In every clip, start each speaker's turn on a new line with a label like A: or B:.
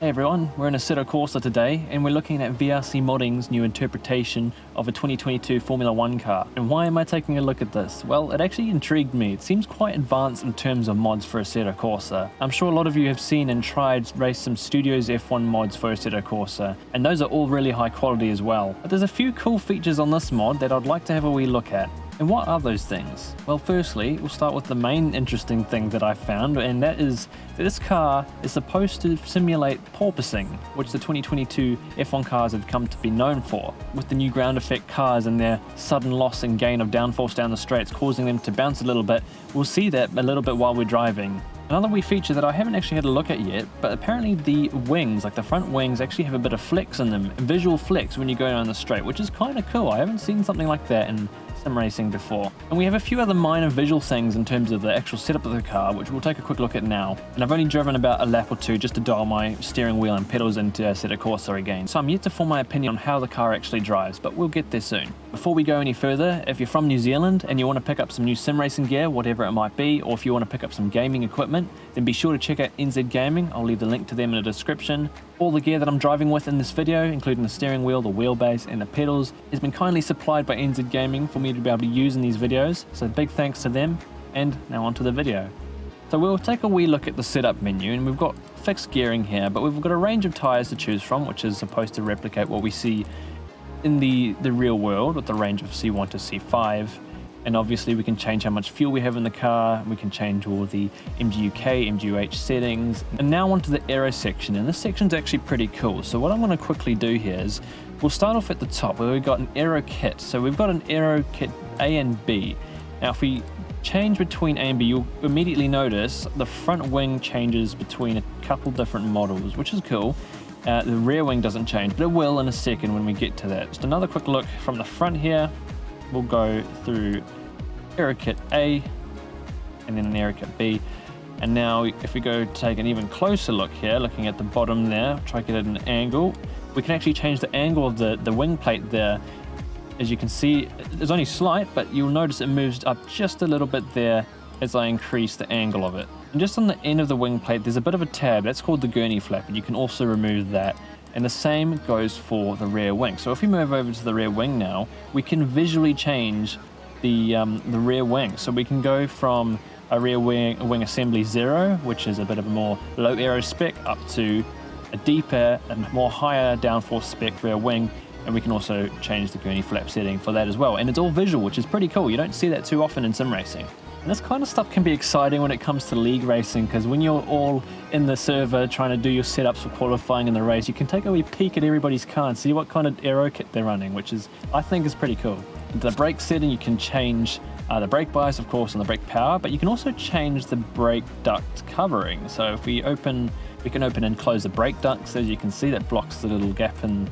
A: Hey everyone, we're in Assetto Corsa today and we're looking at VRC Modding's new interpretation of a 2022 Formula 1 car. And why am I taking a look at this? Well, it actually intrigued me. It seems quite advanced in terms of mods for Assetto Corsa. I'm sure a lot of you have seen and tried race some Studios F1 mods for Assetto Corsa, and those are all really high quality as well. But there's a few cool features on this mod that I'd like to have a wee look at. And what are those things? Well, firstly, we'll start with the main interesting thing that I found, and that is that this car is supposed to simulate porpoising, which the 2022 F1 cars have come to be known for. With the new ground effect cars and their sudden loss and gain of downforce down the straights causing them to bounce a little bit, we'll see that a little bit while we're driving. Another wee feature that I haven't actually had a look at yet, but apparently the wings, like the front wings, actually have a bit of flex in them, visual flex when you go down the straight, which is kind of cool. I haven't seen something like that in sim racing before. And we have a few other minor visual things in terms of the actual setup of the car, which we'll take a quick look at now. And I've only driven about a lap or two just to dial my steering wheel and pedals into Assetto Corsa again. So I'm yet to form my opinion on how the car actually drives, but we'll get there soon. Before we go any further, if you're from New Zealand and you want to pick up some new sim racing gear, whatever it might be, or if you want to pick up some gaming equipment, then be sure to check out NZ Gaming. I'll leave the link to them in the description. All the gear that I'm driving with in this video, including the steering wheel, the wheelbase, and the pedals, has been kindly supplied by NZ Gaming for me to be able to use in these videos, so big thanks to them. And now onto the video. So we'll take a wee look at the setup menu, and we've got fixed gearing here, but we've got a range of tyres to choose from, which is supposed to replicate what we see in the real world with the range of C1 to C5. And obviously we can change how much fuel we have in the car, we can change all the MGUK, MGUH settings. And now onto the aero section, and this section's actually pretty cool. So what I'm going to quickly do here is, we'll start off at the top where we've got an aero kit. So we've got an aero kit A and B. Now if we change between A and B, you'll immediately notice the front wing changes between a couple different models, which is cool. The rear wing doesn't change, but it will in a second when we get to that. Just another quick look from the front here. We'll go through Aero Kit A and then an Aero Kit B. And now if we go take an even closer look here, looking at the bottom there, try to get it at an angle, we can actually change the angle of the wing plate there. As you can see, it's only slight, but you'll notice it moves up just a little bit there as I increase the angle of it. And just on the end of the wing plate, there's a bit of a tab, that's called the gurney flap, and you can also remove that. And the same goes for the rear wing. So if we move over to the rear wing now, we can visually change the rear wing. So we can go from a rear wing assembly 0, which is a bit of a more low aero spec, up to a deeper and more higher downforce spec rear wing. And we can also change the gurney flap setting for that as well. And it's all visual, which is pretty cool. You don't see that too often in sim racing. And this kind of stuff can be exciting when it comes to league racing, because when you're all in the server trying to do your setups for qualifying in the race, you can take a wee peek at everybody's car and see what kind of aero kit they're running, which is, I think, is pretty cool. The brake setting, you can change the brake bias, of course, and the brake power, but you can also change the brake duct covering. So if we can open and close the brake ducts. As you can see, that blocks the little gap in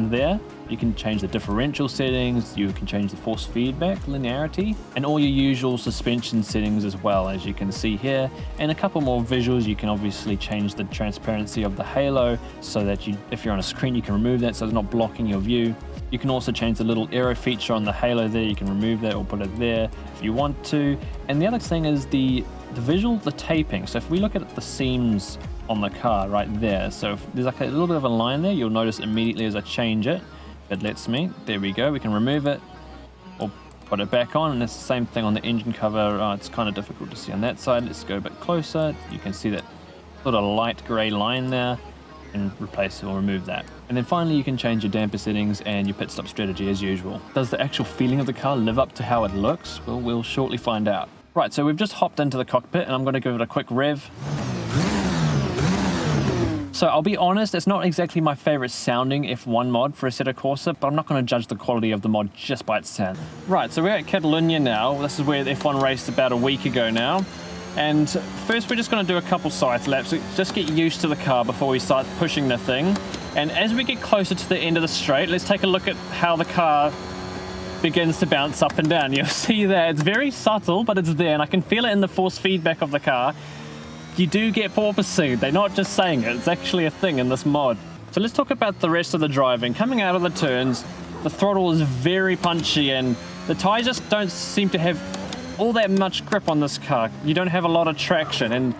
A: there. You can change the differential settings, you can change the force feedback, linearity, and all your usual suspension settings as well, as you can see here. And a couple more visuals. You can obviously change the transparency of the halo so that if you're on a screen, you can remove that so it's not blocking your view. You can also change the little aero feature on the halo there. You can remove that or put it there if you want to. And the other thing is the visual, the taping. So if we look at the seams on the car right there, so if there's like a little bit of a line there, you'll notice immediately as I change it, it lets me. There we go. We can remove it or put it back on, and it's the same thing on the engine cover. It's kind of difficult to see on that side. Let's go a bit closer. You can see that sort of light grey line there, and replace or remove that. And then finally, you can change your damper settings and your pit stop strategy as usual. Does the actual feeling of the car live up to how it looks? Well, we'll shortly find out. Right, so we've just hopped into the cockpit, and I'm going to give it a quick rev. So I'll be honest, it's not exactly my favorite sounding F1 mod for Assetto Corsa, but I'm not going to judge the quality of the mod just by its sound. Right, so we're at Catalunya now. This is where the F1 raced about a week ago now. And first we're just going to do a couple side laps, just get used to the car before we start pushing the thing. And as we get closer to the end of the straight, let's take a look at how the car begins to bounce up and down. You'll see that it's very subtle, but it's there, and I can feel it in the force feedback of the car. You do get porpoising. They're not just saying it, it's actually a thing in this mod. So let's talk about the rest of the driving. Coming out of the turns, the throttle is very punchy, and the tyres just don't seem to have all that much grip on this car. You don't have a lot of traction, and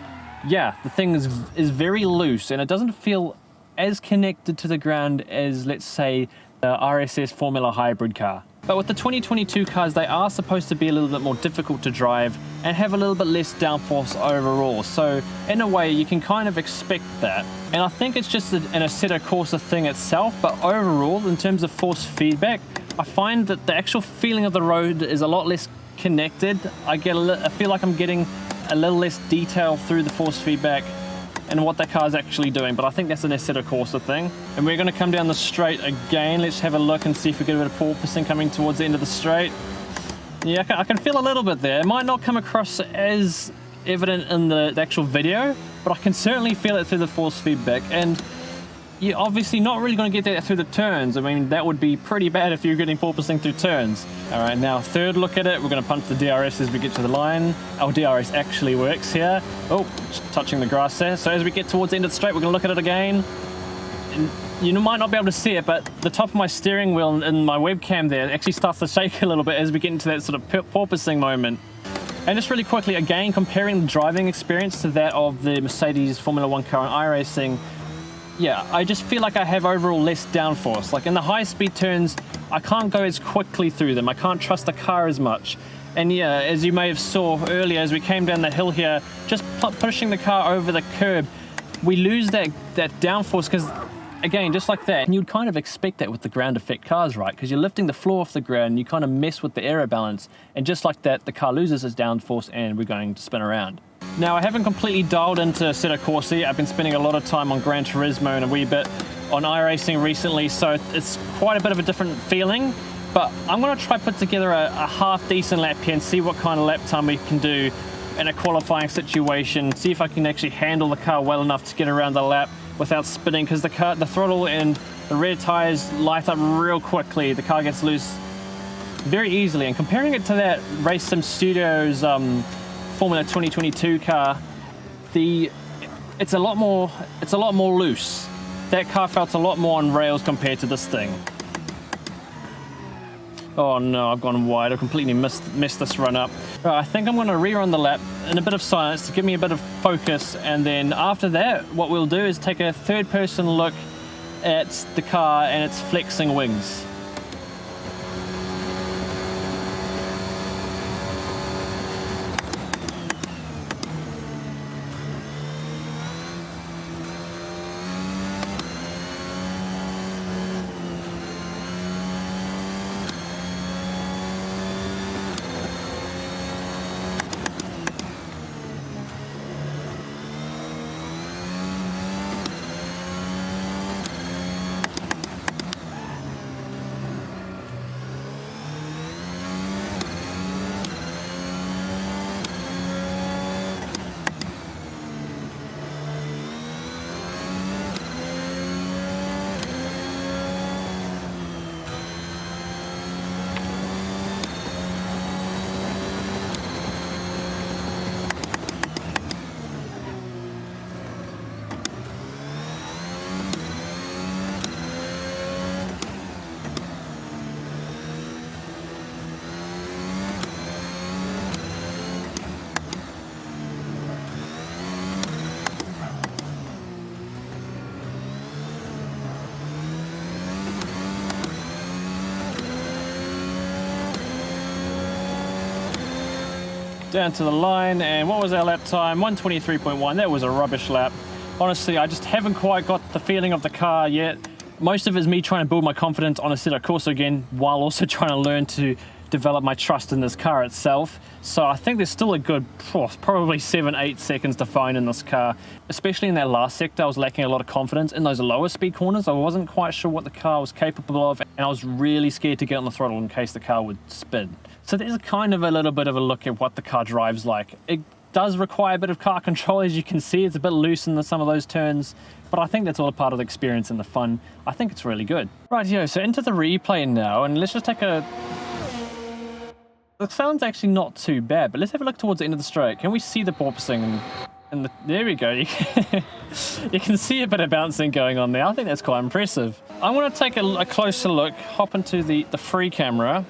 A: yeah, the thing is very loose, and it doesn't feel as connected to the ground as, let's say, the RSS Formula Hybrid car. But with the 2022 cars, they are supposed to be a little bit more difficult to drive and have a little bit less downforce overall. So in a way, you can kind of expect that. And I think it's just an Assetto Corsa thing itself, but overall, in terms of force feedback, I find that the actual feeling of the road is a lot less connected. I feel like I'm getting a little less detail through the force feedback and what that car is actually doing, but I think that's an Assetto Corsa thing. And we're going to come down the straight again. Let's have a look and see if we get a bit of porpoising coming towards the end of the straight. Yeah, I can feel a little bit there. It might not come across as evident in the actual video, but I can certainly feel it through the force feedback. And you're obviously not really going to get that through the turns. I mean, that would be pretty bad if you're getting porpoising through turns. All right, now third look at it. We're going to punch the DRS as we get to the line. Our DRS actually works here. Oh, touching the grass there. So as we get towards the end of the straight, we're going to look at it again. And you might not be able to see it, but the top of my steering wheel and my webcam there actually starts to shake a little bit as we get into that sort of porpoising moment. And just really quickly, again, comparing the driving experience to that of the Mercedes Formula 1 car in iRacing, yeah, I just feel like I have overall less downforce. Like in the high-speed turns, I can't go as quickly through them. I can't trust the car as much. And yeah, as you may have saw earlier, as we came down the hill here, just pushing the car over the curb, we lose that downforce because, again, just like that, and you'd kind of expect that with the ground effect cars, right? Because you're lifting the floor off the ground, you kind of mess with the aero balance, and just like that, the car loses its downforce and we're going to spin around. Now, I haven't completely dialed into Assetto Corsa. I've been spending a lot of time on Gran Turismo and a wee bit on iRacing recently, so it's quite a bit of a different feeling. But I'm going to try put together a half-decent lap here and see what kind of lap time we can do in a qualifying situation, see if I can actually handle the car well enough to get around the lap without spinning, because the throttle and the rear tires light up real quickly. The car gets loose very easily. And comparing it to that Race Sim Studios Formula 2022 car, it's a lot more loose. That car felt a lot more on rails compared to this thing. Oh no, I've gone wide. I've completely messed this run up. Right, I think I'm going to rerun the lap in a bit of silence to give me a bit of focus, and then after that, what we'll do is take a third-person look at the car and its flexing wings. Down to the line, and what was our lap time? 1:23.1. That was a rubbish lap. Honestly, I just haven't quite got the feeling of the car yet. Most of it is me trying to build my confidence on Assetto Corsa again, while also trying to learn to develop my trust in this car itself. So I think there's still a good probably 7-8 seconds to find in this car. Especially in that last sector, I was lacking a lot of confidence. In those lower speed corners, I wasn't quite sure what the car was capable of, and I was really scared to get on the throttle in case the car would spin. So there's kind of a little bit of a look at what the car drives like. It does require a bit of car control, as you can see. It's a bit loose in some of those turns, but I think that's all a part of the experience and the fun. I think it's really good. Right, so into the replay now, and let's just take a... The sound's actually not too bad, but let's have a look towards the end of the straight. Can we see the porpoising? There we go. You can see a bit of bouncing going on there. I think that's quite impressive. I'm going to take a closer look, hop into the free camera.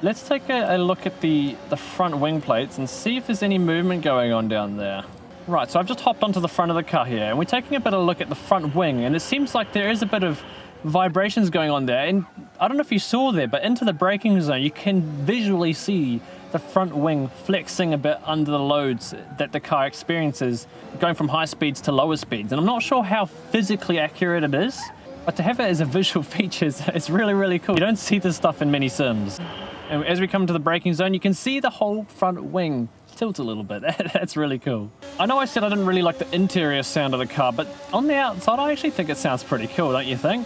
A: Let's take a look at the front wing plates and see if there's any movement going on down there. Right, so I've just hopped onto the front of the car here, and we're taking a bit of a look at the front wing, and it seems like there is a bit of vibrations going on there. And I don't know if you saw there, but into the braking zone, you can visually see the front wing flexing a bit under the loads that the car experiences, going from high speeds to lower speeds. And I'm not sure how physically accurate it is, but to have it as a visual feature, it's really, really cool. You don't see this stuff in many sims. And as we come to the braking zone, you can see the whole front wing tilt a little bit. That's really cool. I know I said I didn't really like the interior sound of the car, but on the outside, I actually think it sounds pretty cool, don't you think?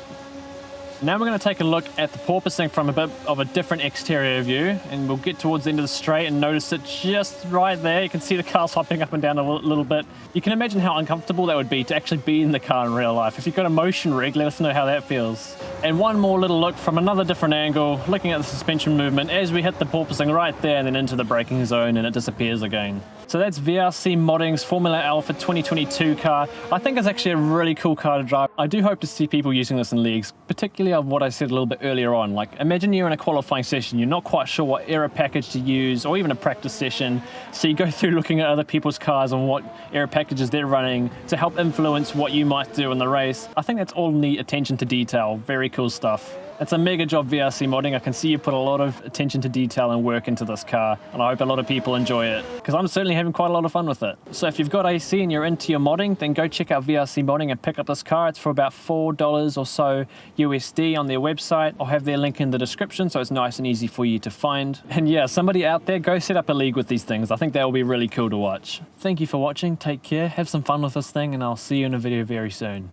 A: Now we're going to take a look at the porpoising from a bit of a different exterior view, and we'll get towards the end of the straight and notice it just right there. You can see the car's hopping up and down a little bit. You can imagine how uncomfortable that would be to actually be in the car in real life. If you've got a motion rig, let us know how that feels. And one more little look from another different angle, looking at the suspension movement as we hit the porpoising right there and then into the braking zone, and it disappears again. So that's VRC Modding's Formula Alpha 2022 car. I think it's actually a really cool car to drive. I do hope to see people using this in leagues, particularly of what I said a little bit earlier on. Like, imagine you're in a qualifying session, you're not quite sure what error package to use, or even a practice session. So you go through looking at other people's cars and what error packages they're running to help influence what you might do in the race. I think that's all neat attention to detail. Very cool stuff. It's a mega job, VRC Modding. I can see you put a lot of attention to detail and work into this car, and I hope a lot of people enjoy it, because I'm certainly having quite a lot of fun with it. So if you've got AC and you're into your modding, then go check out VRC Modding and pick up this car. It's for about $4 or so USD on their website. I'll have their link in the description, so it's nice and easy for you to find. And yeah, somebody out there, go set up a league with these things. I think that will be really cool to watch. Thank you for watching. Take care, have some fun with this thing, and I'll see you in a video very soon.